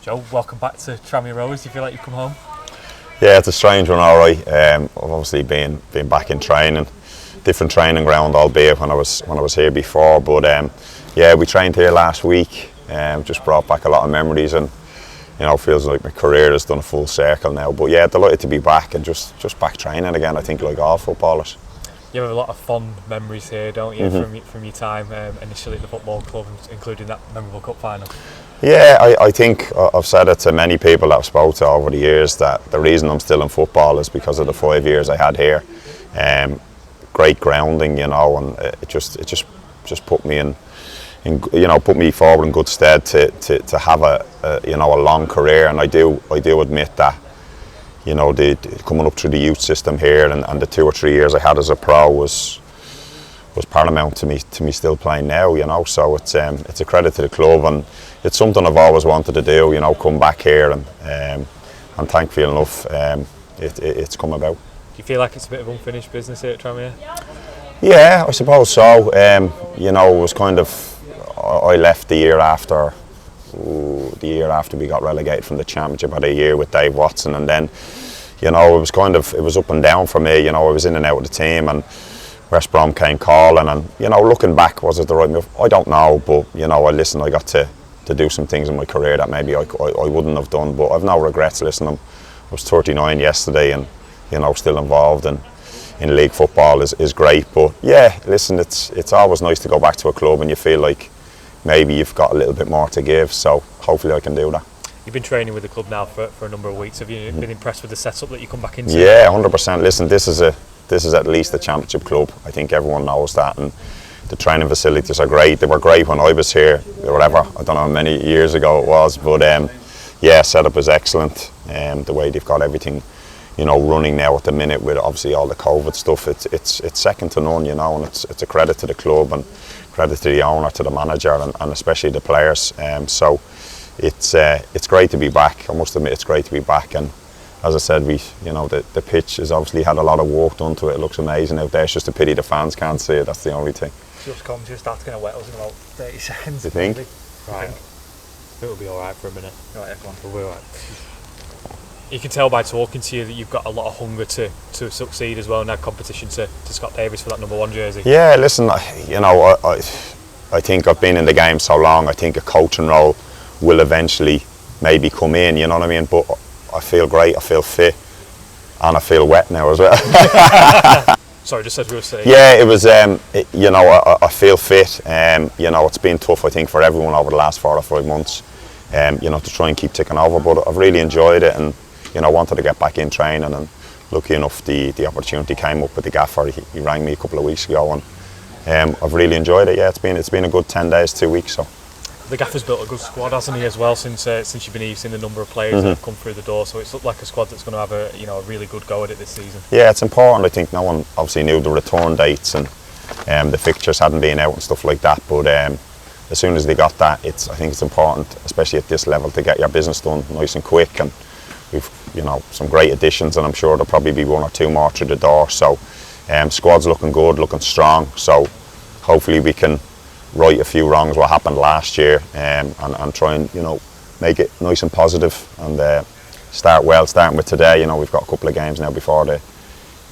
Joe, welcome back to Tranmere Rovers. Do you feel like you've come home? Yeah, it's a strange one, all right. I've obviously been back in training, different training ground, albeit when I was here before. But yeah, we trained here last week. Just brought back a lot of memories, and feels like my career has done a full circle now. But yeah, delighted to be back and just back training again. I think like all footballers. You have a lot of fond memories here, don't you, from your time initially at the football club, including that memorable cup final? Yeah, I think I've said it to many people that I've spoken to over the years that the reason I'm still in football is because of the 5 years I had here. Great grounding, and it just put me put me forward in good stead to have a long career. And I do admit that coming up through the youth system here and the 2 or 3 years I had as a pro was paramount to me still playing now. So it's a credit to the club, and it's something I've always wanted to do. Come back here, and thankfully enough, it's come about. Do you feel like it's a bit of unfinished business here at Tranmere? Yeah, I suppose so. It was kind of, I left the year after we got relegated from the Championship. I had a year with Dave Watson, and then it was up and down for me. I was in and out of the team, and West Brom came calling, and looking back, was it the right move? I don't know, but I got to do some things in my career that maybe I wouldn't have done, but I've no regrets. I was 39 yesterday, and still involved in league football is great. But yeah, it's always nice to go back to a club and you feel like maybe you've got a little bit more to give, so hopefully I can do that. You've been training with the club now for a number of weeks. Have you been impressed with the setup that you come back into? Yeah, 100%. Listen, this is at least a Championship club. I think everyone knows that, and the training facilities are great. They were great when I was here, whatever, I don't know how many years ago it was, but yeah, setup is excellent. The way they've got everything running now at the minute, with obviously all the COVID stuff, it's second to none, and it's a credit to the club and credit to the owner, to the manager, and especially the players. So it's great to be back. I must admit, it's great to be back. And as I said, the pitch has obviously had a lot of work done to it. It looks amazing out there. It's just a pity the fans can't see it. That's the only thing. Just start to get wet us in about 30 seconds. Do you think? Right. It'll be alright for a minute. Right, everyone. We'll be alright. You can tell by talking to you that you've got a lot of hunger to succeed as well, and add competition to Scott Davis for that number 1 jersey. Yeah, listen, I think I've been in the game so long. I think a coaching role will eventually maybe come in. You know what I mean? But I feel great. I feel fit, and I feel wet now as well. Sorry, just as we were saying. Yeah, it was. I feel fit. It's been tough, I think, for everyone over the last 4 or 5 months. To try and keep ticking over, but I've really enjoyed it, and wanted to get back in training. And lucky enough, the opportunity came up with the gaffer. He rang me a couple of weeks ago, and I've really enjoyed it. Yeah, it's been a good 10 days, 2 weeks. So. The gaffer's built a good squad, hasn't he, as well, since you've been here? You've seen the number of players that have come through the door, so it's looked like a squad that's going to have a really good go at it this season. Yeah, it's important. I think no one obviously knew the return dates, and the fixtures hadn't been out and stuff like that, but as soon as they got that, I think it's important, especially at this level, to get your business done nice and quick. And we've some great additions, and I'm sure there'll probably be 1 or 2 more through the door. So squad's looking good, looking strong, so hopefully we can right a few wrongs what happened last year, and try and make it nice and positive, and starting with today. We've got a couple of games now before the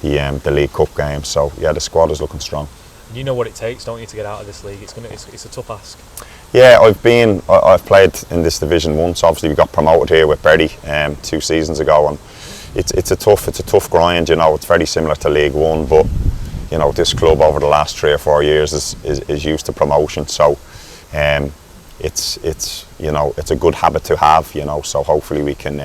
League Cup game, so yeah, the squad is looking strong. You know what it takes, don't you, to get out of this league? It's a tough ask. Yeah, I've played in this division once. Obviously we got promoted here with Berry 2 seasons ago, and it's a tough grind. It's very similar to League One, but this club over the last 3 or 4 years is used to promotion, so it's a good habit to have, so hopefully we can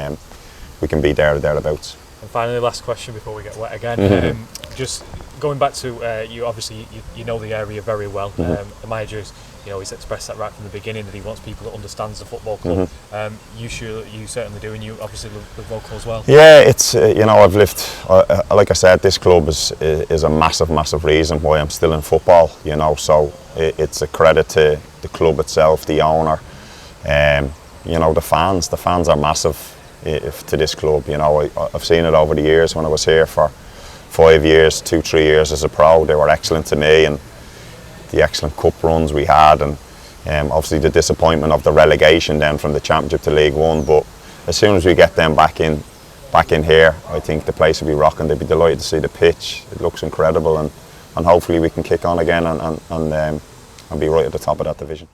be there or thereabouts. And finally, last question before we get wet again. Just going back to you, obviously you know the area very well. The manager he's expressed that right from the beginning, that he wants people that understands the football club. You certainly do, and you obviously live local as well. Yeah, it's I've lived. Like I said, this club is a massive reason why I'm still in football. So it's a credit to the club itself, the owner, the fans. The fans are massive to this club. I've seen it over the years. When I was here for 5 years, 2-3 years as a pro, they were excellent to me, and the excellent cup runs we had, and Obviously the disappointment of the relegation then from the Championship to League One, but as soon as we get them back in here, I think the place will be rocking. They'll be delighted to see the pitch. It looks incredible, and hopefully we can kick on again and be right at the top of that division.